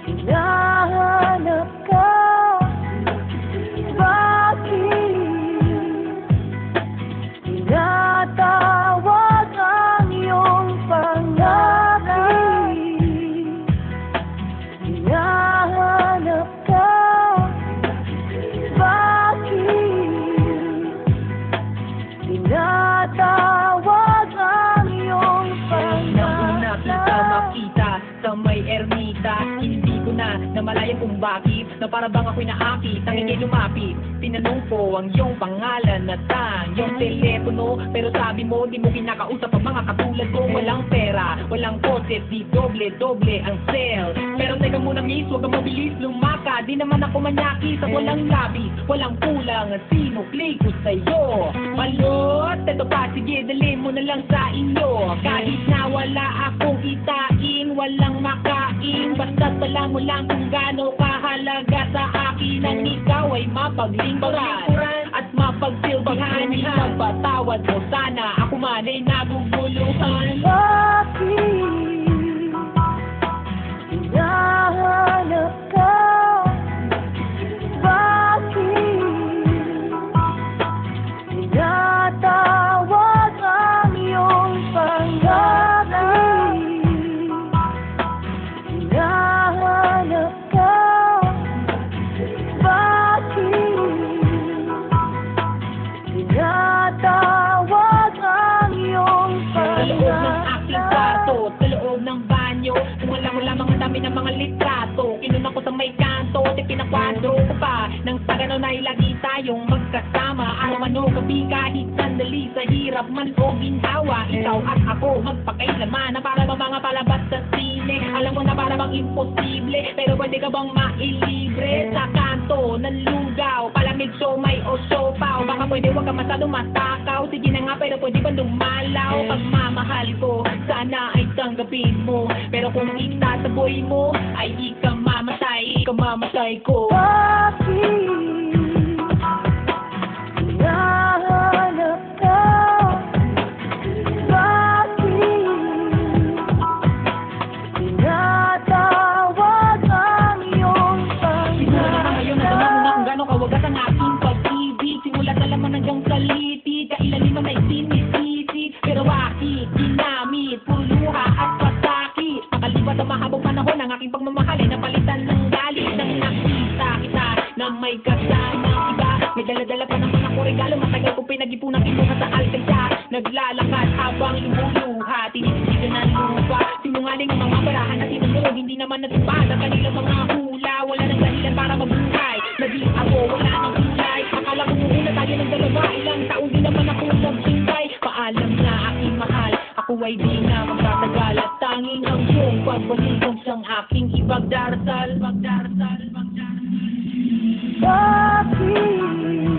Hinahanap ka? Bakit tinatawag ang iyong pangalan? Hinahanap ka? Bakit tinatawag ang iyong pangalan? Nauna kita makita sa may ermita, hindi ko na namalayan kung bakit, na para bang ako'y naakit, ang ikay lumapit. Tinanong ko ang iyong pangalan at ang iyong telepono, pero sabi mo di mo kinakausap ang mga katulad ko. Walang pera, walang kotse, di doble-doble ang sale. Pero teka muna miss, huwag kang mabilis lumaka, di naman ako manyaki sa walang labis, walang kulang at sinukli ko sa'yo. Malot, eto pa, sige dali mo na lang sa inyo. Kahit na wala akong itain, walang makain, basta't alam mo lang kung gaano kahalaga sa akin ang ikaw ay mapaglingkuran at mapagsilbahan. Ipagpatawad mo sana, ako man ay naguguluhan. Bakit hinahanap ka? Bakit tinatawag ang iyong pangalan? Hinahanap ka? Bakit tinatawag ang iyong Sa loob ng aking kwarto, pangalan? sa loob ng banyo, kung alam mo lamang ang dami ng mga litrato, kinunan ko sa may kanto, at pinakwadro ko pa nang sa gano'n ay lagi tayong magkasama. Araw-ano, gabi, kahit sandali, sa hirap man o ginhawa, ikaw at ako magpakailaman na para bang mga palabas sa sine. Alam mo na para bang imposible, pero pwede ka bang mailibre sa kanto ng lugaw, palamig so may o siopaw. Baka pwede wag ka masyadong matakaw, sige na nga pero pwede ba lumalaw? Pagmamahal ko, sana ay tanggapin mo, pero kung itataboy mo, ay ikamamatay ko. Bakit hinahanap ka? Bakit tinatawag ang iyong Siguro naman ngayon na mo na kung pangalan? gano'ng kawagas ang aking pag-ibig. Simulat na laman hanggang saliti, kailaliman ay sinisisi, pero bakit ginamit, puro luha at pasakit. Makalipas ang mahabang panahon, ang aking pagmamahal ay napalitan ng galit. Nang nakita kita na may kasama iba, may dala-dala pa naman ako regalo, matagal ko pinag-ipunan kinuha sa alkaya. Naglalakad habang lumuluha, tinititigan ng lupa, sinungaling ang mga barahan at tinunod, hindi naman natupad ang kanilang mga hula. Wala nang dahilan para mabuhay, naging ako wala nang kulay. Akala ko nung una tayo ng dalawa, ilang taon din naman ako nagsintay. Paalam na aking mahal, ako ay di na magtatagal, at tanging ang iyong pagbalik ang siyang aking ipagdarasal. Bakit